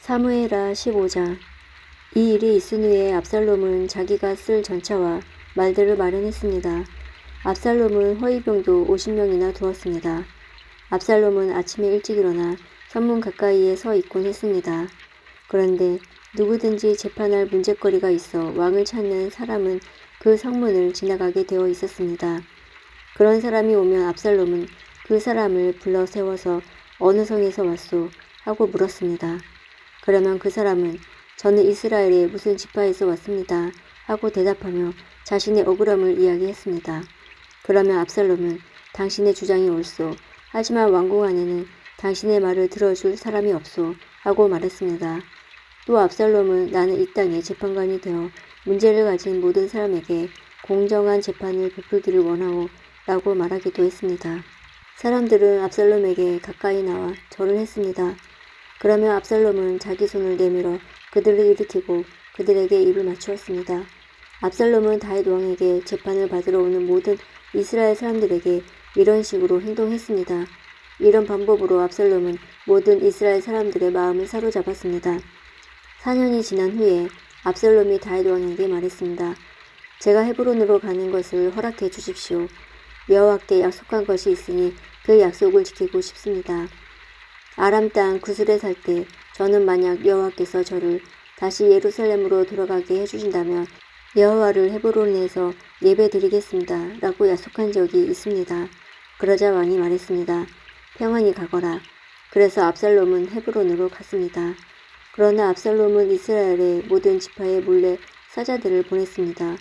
사무엘하 15장. 이 일이 있은 후에 압살롬은 자기가 쓸 전차와 말들을 마련했습니다. 압살롬은 허위병도 50명이나 두었습니다. 압살롬은 아침에 일찍 일어나 성문 가까이에 서 있곤 했습니다. 그런데 누구든지 재판할 문제거리가 있어 왕을 찾는 사람은 그 성문을 지나가게 되어 있었습니다. 그런 사람이 오면 압살롬은 그 사람을 불러 세워서 어느 성에서 왔소? 하고 물었습니다. 그러면 그 사람은 저는 이스라엘의 무슨 지파에서 왔습니다. 하고 대답하며 자신의 억울함을 이야기했습니다. 그러면 압살롬은 당신의 주장이 옳소. 하지만 왕궁 안에는 당신의 말을 들어줄 사람이 없소. 하고 말했습니다. 또 압살롬은 나는 이 땅의 재판관이 되어 문제를 가진 모든 사람에게 공정한 재판을 베풀기를 원하오. 라고 말하기도 했습니다. 사람들은 압살롬에게 가까이 나와 절을 했습니다. 그러면 압살롬은 자기 손을 내밀어 그들을 일으키고 그들에게 입을 맞추었습니다. 압살롬은 다윗 왕에게 재판을 받으러 오는 모든 이스라엘 사람들에게 이런 식으로 행동했습니다. 이런 방법으로 압살롬은 모든 이스라엘 사람들의 마음을 사로잡았습니다. 4년이 지난 후에 압살롬이 다윗 왕에게 말했습니다. 제가 헤브론으로 가는 것을 허락해 주십시오. 여호와께 약속한 것이 있으니 그 약속을 지키고 싶습니다. 아람 땅 구슬에 살 때 저는 만약 여호와께서 저를 다시 예루살렘으로 돌아가게 해주신다면 여호와를 헤브론에서 예배드리겠습니다. 라고 약속한 적이 있습니다. 그러자 왕이 말했습니다. 평안히 가거라. 그래서 압살롬은 헤브론으로 갔습니다. 그러나 압살롬은 이스라엘의 모든 지파에 몰래 사자들을 보냈습니다.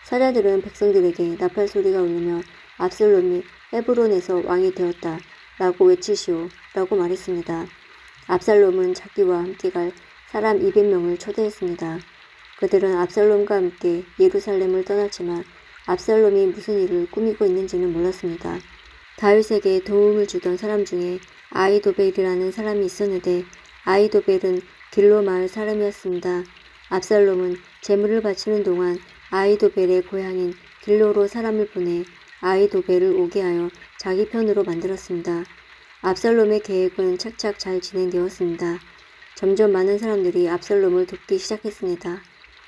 사자들은 백성들에게 나팔 소리가 울리며 압살롬이 헤브론에서 왕이 되었다. 라고 외치시오. 라고 말했습니다. 압살롬은 자기와 함께 갈 사람 200명을 초대했습니다. 그들은 압살롬과 함께 예루살렘을 떠났지만 압살롬이 무슨 일을 꾸미고 있는지는 몰랐습니다. 다윗에게 도움을 주던 사람 중에 아히도벨이라는 사람이 있었는데 아히도벨은 길로 마을 사람이었습니다. 압살롬은 제물을 바치는 동안 아히도벨의 고향인 길로로 사람을 보내 아히도벨을 오게 하여 자기 편으로 만들었습니다. 압살롬의 계획은 착착 잘 진행되었습니다. 점점 많은 사람들이 압살롬을 돕기 시작했습니다.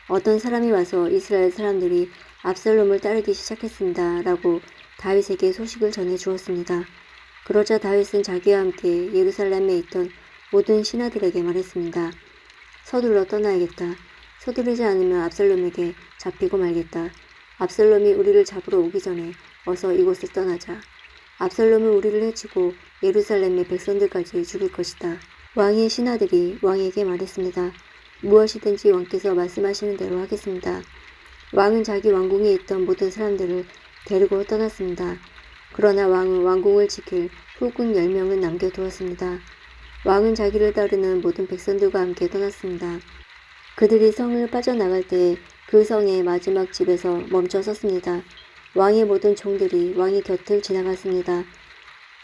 어떤 사람이 와서 이스라엘 사람들이 압살롬을 따르기 시작했습니다. 라고 다윗에게 소식을 전해 주었습니다. 그러자 다윗은 자기와 함께 예루살렘에 있던 모든 신하들에게 말했습니다. 서둘러 떠나야겠다. 서두르지 않으면 압살롬에게 잡히고 말겠다. 압살롬이 우리를 잡으러 오기 전에 어서 이곳을 떠나자. 압살롬은 우리를 해치고 예루살렘의 백성들까지 죽일 것이다. 왕의 신하들이 왕에게 말했습니다. 무엇이든지 왕께서 말씀하시는 대로 하겠습니다. 왕은 자기 왕궁에 있던 모든 사람들을 데리고 떠났습니다. 그러나 왕은 왕궁을 지킬 후궁 10명은 남겨두었습니다. 왕은 자기를 따르는 모든 백성들과 함께 떠났습니다. 그들이 성을 빠져나갈 때 그 성의 마지막 집에서 멈춰 섰습니다. 왕의 모든 종들이 왕의 곁을 지나갔습니다.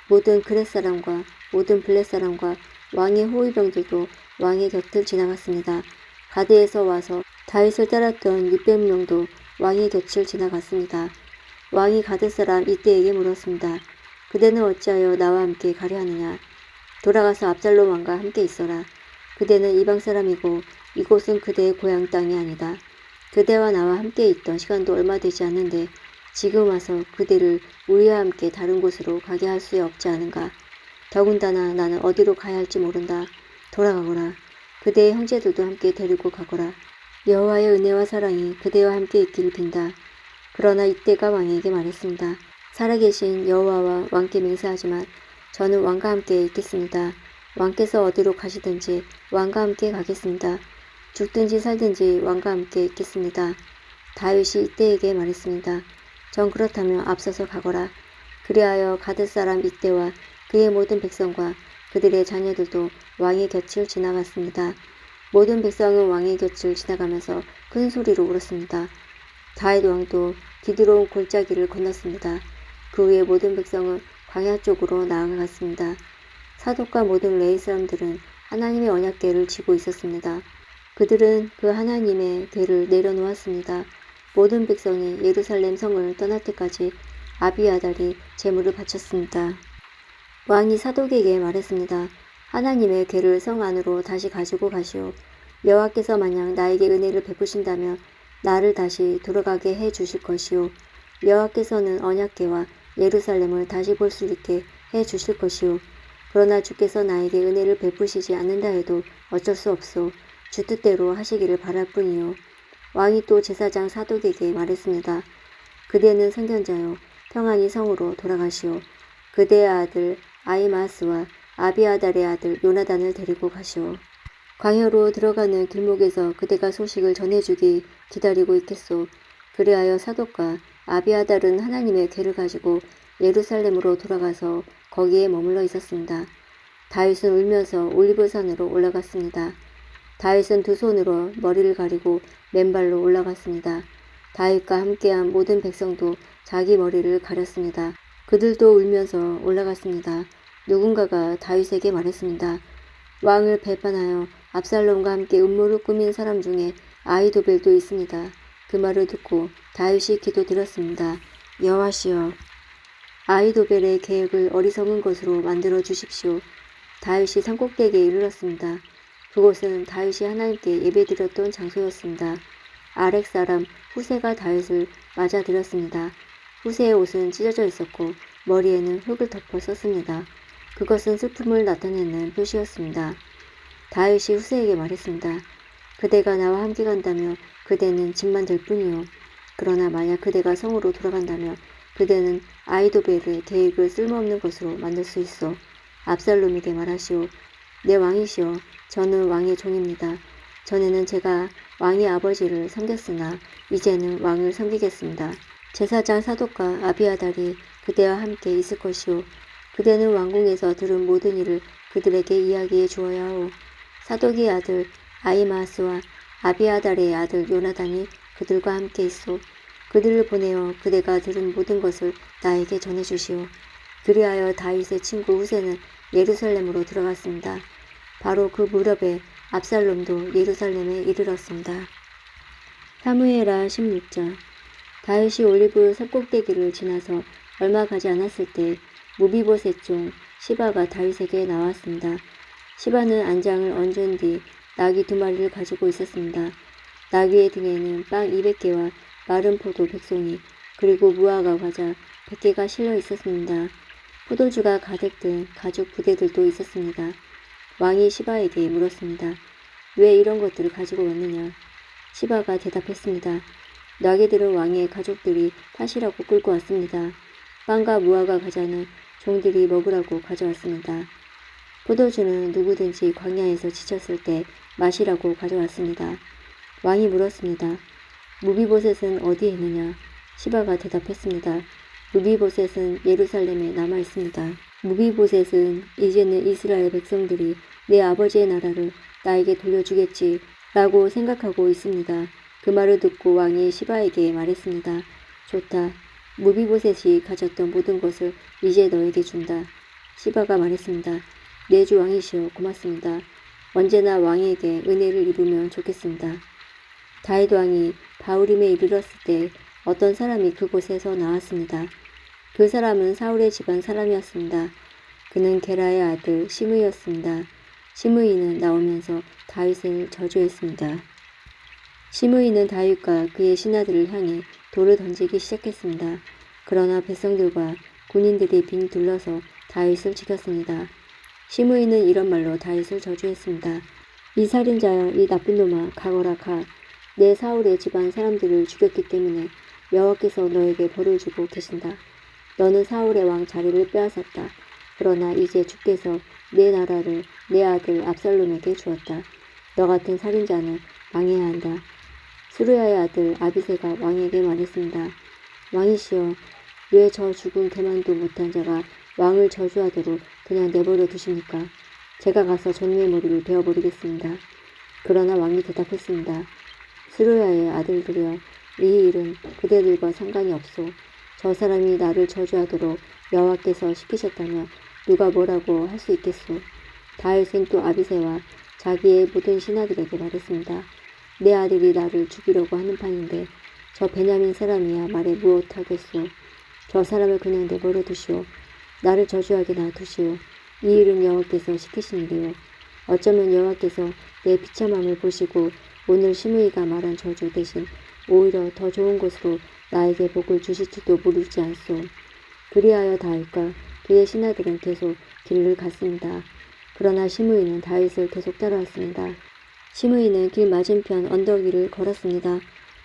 모든 그렛 사람과 모든 블렛 사람과 왕의 호위병들도 왕의 곁을 지나갔습니다. 가드에서 와서 다윗을 따랐던 600명도 왕의 곁을 지나갔습니다. 왕이 가드 사람 이때에게 물었습니다. 그대는 어찌하여 나와 함께 가려 하느냐? 돌아가서 압살롬 왕과 함께 있어라. 그대는 이방 사람이고 이곳은 그대의 고향 땅이 아니다. 그대와 나와 함께 있던 시간도 얼마 되지 않는데 지금 와서 그대를 우리와 함께 다른 곳으로 가게 할 수 없지 않은가. 더군다나 나는 어디로 가야 할지 모른다. 돌아가거라. 그대의 형제들도 함께 데리고 가거라. 여호와의 은혜와 사랑이 그대와 함께 있기를 빈다. 그러나 이때가 왕에게 말했습니다. 살아계신 여호와와 왕께 맹세하지만 저는 왕과 함께 있겠습니다. 왕께서 어디로 가시든지 왕과 함께 가겠습니다. 죽든지 살든지 왕과 함께 있겠습니다. 다윗이 이때에게 말했습니다. 전 그렇다면 앞서서 가거라. 그리하여 가드 사람 이때와 그의 모든 백성과 그들의 자녀들도 왕의 곁을 지나갔습니다. 모든 백성은 왕의 곁을 지나가면서 큰 소리로 울었습니다. 다윗 왕도 기드론 골짜기를 건넜습니다. 그 후에 모든 백성은 광야 쪽으로 나아갔습니다. 사독과 모든 레위 사람들은 하나님의 언약궤를 쥐고 있었습니다. 그들은 그 하나님의 궤를 내려놓았습니다. 모든 백성이 예루살렘 성을 떠날 때까지 아비아달이 제물을 바쳤습니다. 왕이 사독에게 말했습니다. 하나님의 궤를 성 안으로 다시 가지고 가시오. 여호와께서 만약 나에게 은혜를 베푸신다면 나를 다시 돌아가게 해 주실 것이오. 여호와께서는 언약궤와 예루살렘을 다시 볼 수 있게 해 주실 것이오. 그러나 주께서 나에게 은혜를 베푸시지 않는다 해도 어쩔 수 없소. 주 뜻대로 하시기를 바랄 뿐이요. 왕이 또 제사장 사독에게 말했습니다. 그대는 선견자요. 평안히 성으로 돌아가시오. 그대의 아들 아히마스와 아비아달의 아들 요나단을 데리고 가시오. 광야로 들어가는 길목에서 그대가 소식을 전해주기 기다리고 있겠소. 그리하여 사독과 아비아달은 하나님의 궤를 가지고 예루살렘으로 돌아가서 거기에 머물러 있었습니다. 다윗은 울면서 올리브산으로 올라갔습니다. 다윗은 두 손으로 머리를 가리고 맨발로 올라갔습니다. 다윗과 함께한 모든 백성도 자기 머리를 가렸습니다. 그들도 울면서 올라갔습니다. 누군가가 다윗에게 말했습니다. 왕을 배반하여 압살롬과 함께 음모를 꾸민 사람 중에 아히도벨도 있습니다. 그 말을 듣고 다윗이 기도드렸습니다. 여호와시여, 아히도벨의 계획을 어리석은 것으로 만들어 주십시오. 다윗이 산꼭대기에 이르렀습니다. 그곳은 다윗이 하나님께 예배드렸던 장소였습니다. 아렉 사람 후세가 다윗을 맞아들였습니다. 후세의 옷은 찢어져 있었고 머리에는 흙을 덮어 썼습니다. 그것은 슬픔을 나타내는 표시였습니다. 다윗이 후세에게 말했습니다. 그대가 나와 함께 간다며 그대는 짐만 될 뿐이요. 그러나 만약 그대가 성으로 돌아간다며 그대는 아히도벨의 계획을 쓸모없는 것으로 만들 수 있어. 압살롬에게 말하시오. 내 왕이시여, 저는 왕의 종입니다. 전에는 제가 왕의 아버지를 섬겼으나 이제는 왕을 섬기겠습니다. 제사장 사독과 아비아달이 그대와 함께 있을 것이오. 그대는 왕궁에서 들은 모든 일을 그들에게 이야기해 주어야 하오. 사독의 아들 아히마스와 아비아달의 아들 요나단이 그들과 함께 있어. 그들을 보내어 그대가 들은 모든 것을 나에게 전해주시오. 그리하여 다윗의 친구 후세는 예루살렘으로 들어갔습니다. 바로 그 무렵에 압살롬도 예루살렘에 이르렀습니다. 사무엘하 16장. 다윗이 올리브 산꼭대기를 지나서 얼마 가지 않았을 때 무비보셋 종 시바가 다윗에게 나왔습니다. 시바는 안장을 얹은 뒤 나귀 2마리를 가지고 있었습니다. 나귀의 등에는 빵 200개와 마른 포도 100송이 그리고 무화과 과자 100개가 실려 있었습니다. 포도주가 가득 든 가죽 부대들도 있었습니다. 왕이 시바에게 물었습니다. 왜 이런 것들을 가지고 왔느냐? 시바가 대답했습니다. 나귀들은 왕의 가족들이 타시라고 끌고 왔습니다. 빵과 무화과 과자는 종들이 먹으라고 가져왔습니다. 포도주는 누구든지 광야에서 지쳤을 때 마시라고 가져왔습니다. 왕이 물었습니다. 무비보셋은 어디에 있느냐? 시바가 대답했습니다. 무비보셋은 예루살렘에 남아 있습니다. 무비보셋은 이제는 이스라엘 백성들이 내 아버지의 나라를 나에게 돌려주겠지 라고 생각하고 있습니다. 그 말을 듣고 왕이 시바에게 말했습니다. 좋다. 무비보셋이 가졌던 모든 것을 이제 너에게 준다. 시바가 말했습니다. 내 주 왕이시여 고맙습니다. 언제나 왕에게 은혜를 입으면 좋겠습니다. 다윗 왕이 바후림에 이르렀을 때 어떤 사람이 그곳에서 나왔습니다. 그 사람은 사울의 집안 사람이었습니다. 그는 게라의 아들 시므이였습니다. 시므이는 나오면서 다윗을 저주했습니다. 시므이는 다윗과 그의 신하들을 향해 돌을 던지기 시작했습니다. 그러나 백성들과 군인들이 빙 둘러서 다윗을 지켰습니다. 시므이는 이런 말로 다윗을 저주했습니다. 이 살인자여, 이 나쁜 놈아, 가거라 가. 내 사울의 집안 사람들을 죽였기 때문에 여호와께서 너에게 벌을 주고 계신다. 너는 사울의 왕 자리를 빼앗았다. 그러나 이제 주께서 내 나라를 내 아들 압살롬에게 주었다. 너 같은 살인자는 망해야 한다. 스루야의 아들 아비새가 왕에게 말했습니다. 왕이시여, 왜 저 죽은 개만도 못한 자가 왕을 저주하도록 그냥 내버려 두십니까? 제가 가서 저놈의 머리를 베어버리겠습니다. 그러나 왕이 대답했습니다. 스루야의 아들들이여, 이 일은 그대들과 상관이 없소. 저 사람이 나를 저주하도록 여호와께서 시키셨다면 누가 뭐라고 할 수 있겠소. 다윗은 또 아비새와 자기의 모든 신하들에게 말했습니다. 내 아들이 나를 죽이려고 하는 판인데 저 베냐민 사람이야 말해 무엇하겠소. 저 사람을 그냥 내버려 두시오. 나를 저주하게 놔두시오. 이 일은 여호와께서 시키신 일이요. 어쩌면 여호와께서 내 비참함을 보시고 오늘 시므이가 말한 저주 대신 오히려 더 좋은 것으로 나에게 복을 주실지도 모르지 않소. 그리하여 다윗과 그의 신하들은 계속 길을 갔습니다. 그러나 시므이는 다윗을 계속 따라왔습니다. 시므이는 길 맞은편 언덕 위를 걸었습니다.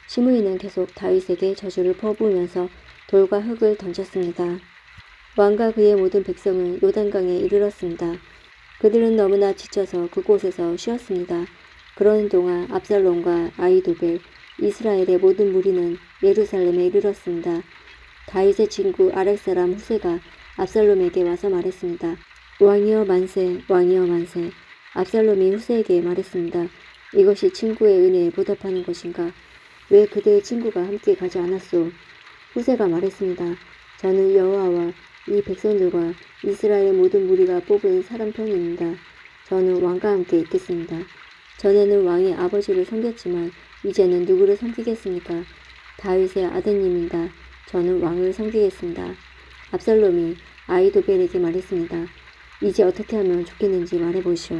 시므이는 계속 다윗에게 저주를 퍼부으면서 돌과 흙을 던졌습니다. 왕과 그의 모든 백성은 요단강에 이르렀습니다. 그들은 너무나 지쳐서 그곳에서 쉬었습니다. 그러는 동안 압살롬과 아히도벨, 이스라엘의 모든 무리는 예루살렘에 이르렀습니다. 다윗의 친구 아렉 사람 후세가 압살롬에게 와서 말했습니다. 왕이여 만세, 왕이여 만세. 압살롬이 후세에게 말했습니다. 이것이 친구의 은혜에 보답하는 것인가? 왜 그대의 친구가 함께 가지 않았소? 후세가 말했습니다. 저는 여호와와 이 백성들과 이스라엘의 모든 무리가 뽑은 사람 편입니다. 저는 왕과 함께 있겠습니다. 전에는 왕의 아버지를 섬겼지만 이제는 누구를 섬기겠습니까? 다윗의 아드님입니다. 저는 왕을 섬기겠습니다. 압살롬이 아히도벨에게 말했습니다. 이제 어떻게 하면 좋겠는지 말해보시오.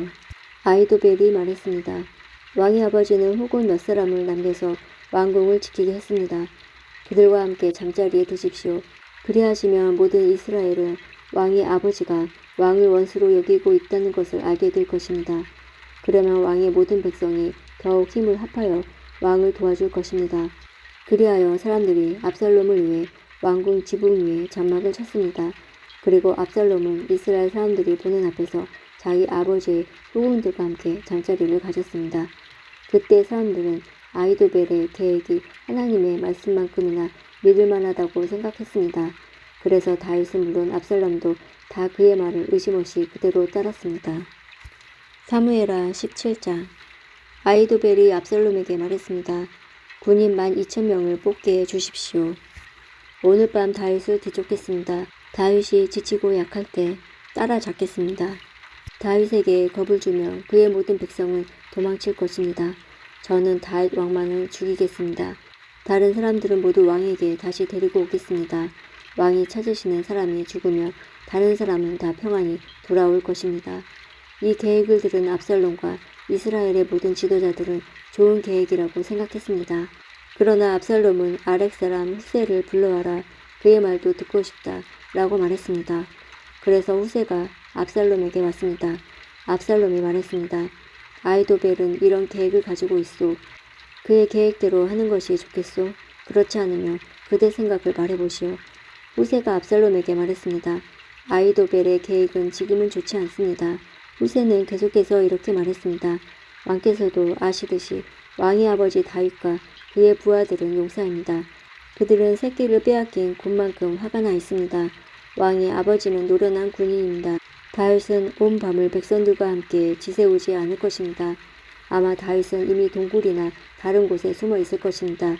아히도벨이 말했습니다. 왕의 아버지는 혹은 몇 사람을 남겨서 왕궁을 지키게 했습니다. 그들과 함께 잠자리에 드십시오. 그리하시면 모든 이스라엘은 왕의 아버지가 왕을 원수로 여기고 있다는 것을 알게 될 것입니다. 그러면 왕의 모든 백성이 더욱 힘을 합하여 왕을 도와줄 것입니다. 그리하여 사람들이 압살롬을 위해 왕궁 지붕 위에 장막을 쳤습니다. 그리고 압살롬은 이스라엘 사람들이 보는 앞에서 자기 아버지의 후궁들과 함께 잠자리를 가졌습니다. 그때 사람들은 아히도벨의 계획이 하나님의 말씀만큼이나 믿을만하다고 생각했습니다. 그래서 다윗은 물론 압살롬도 다 그의 말을 의심 없이 그대로 따랐습니다. 사무엘하 17장. 아히도벨이 압살롬에게 말했습니다. 군인 12,000명을 뽑게 해주십시오. 오늘 밤 다윗을 뒤쫓겠습니다. 다윗이 지치고 약할 때 따라잡겠습니다. 다윗에게 겁을 주며 그의 모든 백성은 도망칠 것입니다. 저는 다윗 왕만을 죽이겠습니다. 다른 사람들은 모두 왕에게 다시 데리고 오겠습니다. 왕이 찾으시는 사람이 죽으며 다른 사람은 다 평안히 돌아올 것입니다. 이 계획을 들은 압살롬과 이스라엘의 모든 지도자들은 좋은 계획이라고 생각했습니다. 그러나 압살롬은 아렉 사람 후세를 불러와라. 그의 말도 듣고 싶다. 라고 말했습니다. 그래서 후세가 압살롬에게 왔습니다. 압살롬이 말했습니다. 아히도벨은 이런 계획을 가지고 있소. 그의 계획대로 하는 것이 좋겠소. 그렇지 않으면 그대 생각을 말해보시오. 후세가 압살롬에게 말했습니다. 아히도벨의 계획은 지금은 좋지 않습니다. 후세는 계속해서 이렇게 말했습니다. 왕께서도 아시듯이 왕의 아버지 다윗과 그의 부하들은 용사입니다. 그들은 새끼를 빼앗긴 곰만큼 화가 나 있습니다. 왕의 아버지는 노련한 군인입니다. 다윗은 온 밤을 백성들과 함께 지새우지 않을 것입니다. 아마 다윗은 이미 동굴이나 다른 곳에 숨어 있을 것입니다.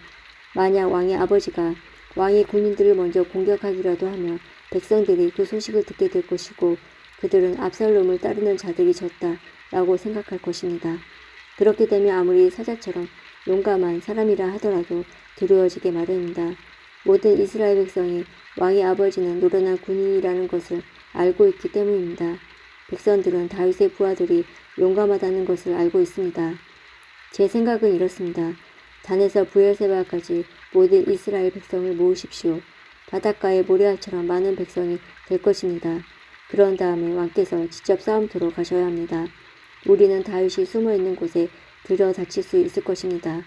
만약 왕의 아버지가 왕의 군인들을 먼저 공격하기라도 하면 백성들이 그 소식을 듣게 될 것이고 그들은 압살롬을 따르는 자들이 졌다라고 생각할 것입니다. 그렇게 되면 아무리 사자처럼 용감한 사람이라 하더라도 두려워지게 마련입니다. 모든 이스라엘 백성이 왕의 아버지는 노련한 군인이라는 것을 알고 있기 때문입니다. 백성들은 다윗의 부하들이 용감하다는 것을 알고 있습니다. 제 생각은 이렇습니다. 단에서 브엘세바까지 모든 이스라엘 백성을 모으십시오. 바닷가의 모래알처럼 많은 백성이 될 것입니다. 그런 다음에 왕께서 직접 싸움터로 가셔야 합니다. 우리는 다윗이 숨어있는 곳에 들여 다칠 수 있을 것입니다.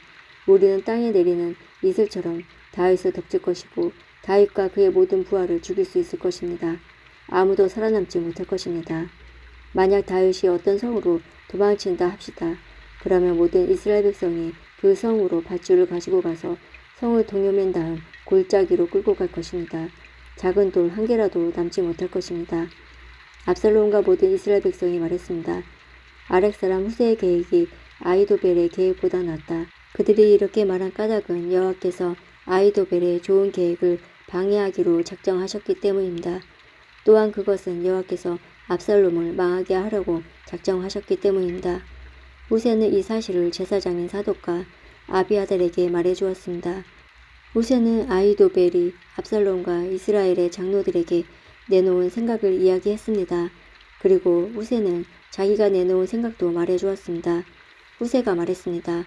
우리는 땅에 내리는 이슬처럼 다윗을 덮칠 것이고 다윗과 그의 모든 부하를 죽일 수 있을 것입니다. 아무도 살아남지 못할 것입니다. 만약 다윗이 어떤 성으로 도망친다 합시다. 그러면 모든 이스라엘 백성이 그 성으로 밧줄을 가지고 가서 성을 동여맨 다음 골짜기로 끌고 갈 것입니다. 작은 돌 한 개라도 남지 못할 것입니다. 압살롬과 모든 이스라엘 백성이 말했습니다. 아렉 사람 후세의 계획이 아히도벨의 계획보다 낫다. 그들이 이렇게 말한 까닭은 여호와께서 아히도벨의 좋은 계획을 방해하기로 작정하셨기 때문입니다. 또한 그것은 여호와께서 압살롬을 망하게 하려고 작정하셨기 때문입니다. 후세는 이 사실을 제사장인 사독과 아비아달에게 말해주었습니다. 후세는 아히도벨이 압살롬과 이스라엘의 장로들에게 내놓은 생각을 이야기했습니다. 그리고 후세는 자기가 내놓은 생각도 말해주었습니다. 후세가 말했습니다.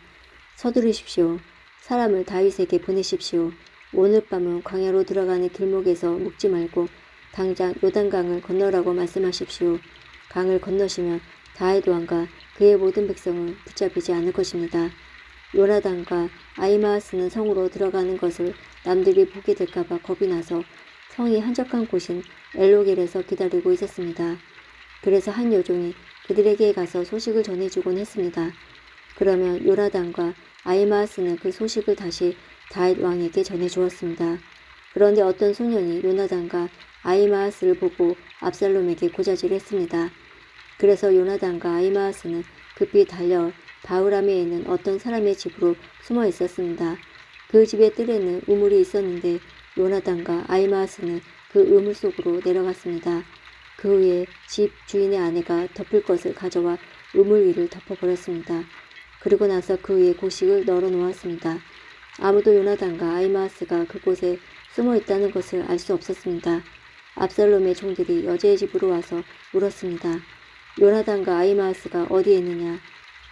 서두르십시오. 사람을 다윗에게 보내십시오. 오늘 밤은 광야로 들어가는 길목에서 묵지 말고 당장 요단강을 건너라고 말씀하십시오. 강을 건너시면 다윗 왕과 그의 모든 백성은 붙잡히지 않을 것입니다. 요나단과 아히마아스는 성으로 들어가는 것을 남들이 보게 될까봐 겁이 나서 성이 한적한 곳인 엘로겔에서 기다리고 있었습니다. 그래서 한 요종이 그들에게 가서 소식을 전해주곤 했습니다. 그러면 요나단과 아히마아스는 그 소식을 다시 다윗 왕에게 전해주었습니다. 그런데 어떤 소년이 요나단과 아히마아스를 보고 압살롬에게 고자질했습니다. 그래서 요나단과 아히마아스는 급히 달려 바후람에 있는 어떤 사람의 집으로 숨어 있었습니다. 그 집의 뜰에는 우물이 있었는데 요나단과 아히마아스는 그 우물 속으로 내려갔습니다. 그 후에 집 주인의 아내가 덮을 것을 가져와 우물 위를 덮어버렸습니다. 그리고 나서 그 위에 곡식을 널어 놓았습니다. 아무도 요나단과 아히마아스가 그곳에 숨어 있다는 것을 알 수 없었습니다. 압살롬의 종들이 여자의 집으로 와서 물었습니다. 요나단과 아히마아스가 어디에 있느냐?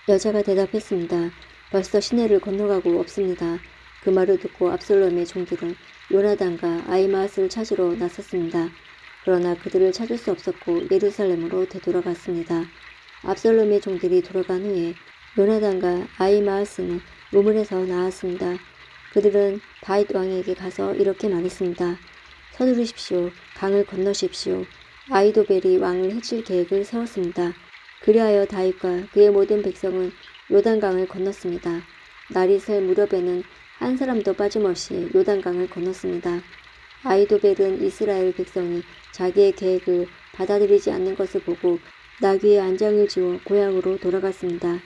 여자가 대답했습니다. 벌써 시내를 건너가고 없습니다. 그 말을 듣고 압살롬의 종들은 요나단과 아히마아스를 찾으러 나섰습니다. 그러나 그들을 찾을 수 없었고 예루살렘으로 되돌아갔습니다. 압살롬의 종들이 돌아간 후에 요나단과 아히마아스는 우물에서 나왔습니다. 그들은 다윗 왕에게 가서 이렇게 말했습니다. 서두르십시오. 강을 건너십시오. 아히도벨이 왕을 해칠 계획을 세웠습니다. 그리하여 다윗과 그의 모든 백성은 요단강을 건넜습니다. 날이 새 무렵에는 한 사람도 빠짐없이 요단강을 건넜습니다. 아히도벨은 이스라엘 백성이 자기의 계획을 받아들이지 않는 것을 보고 나귀의 안장을 지워 고향으로 돌아갔습니다.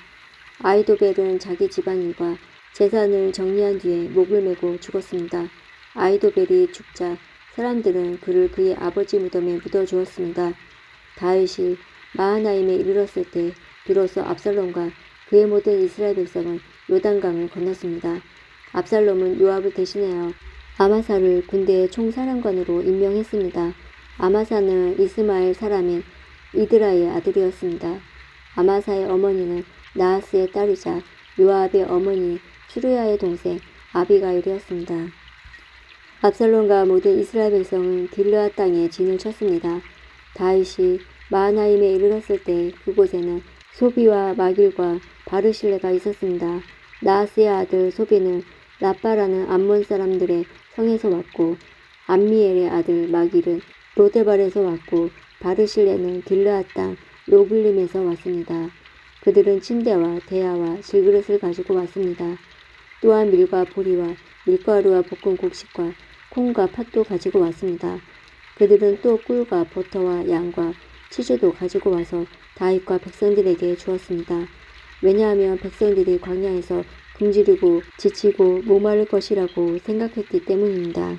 아히도벨은 자기 집안일과 재산을 정리한 뒤에 목을 메고 죽었습니다. 아히도벨이 죽자 사람들은 그를 그의 아버지 무덤에 묻어주었습니다. 다윗이 마하나임에 이르렀을 때 비로소 압살롬과 그의 모든 이스라엘 백성은 요단강을 건넜습니다. 압살롬은 요압을 대신하여 아마사를 군대의 총사령관으로 임명했습니다. 아마사는 이스마엘 사람인 이드라의 아들이었습니다. 아마사의 어머니는 나하스의 딸이자 요압의 어머니 추루야의 동생 아비가일이었습니다. 압살롬과 모든 이스라엘 백성은 길르앗 땅에 진을 쳤습니다. 다윗이 마하나임에 이르렀을 때 그곳에는 소비와 마길과 바르실레가 있었습니다. 나하스의 아들 소비는 라빠라는 암몬 사람들의 성에서 왔고 암미엘의 아들 마길은 로데발에서 왔고 바르실레는 길르앗 땅 로글림에서 왔습니다. 그들은 침대와 대야와 질그릇을 가지고 왔습니다. 또한 밀과 보리와 밀가루와 볶은 곡식과 콩과 팥도 가지고 왔습니다. 그들은 또 꿀과 버터와 양과 치즈도 가지고 와서 다윗과 백성들에게 주었습니다. 왜냐하면 백성들이 광야에서 굶주리고 지치고 목마를 것이라고 생각했기 때문입니다.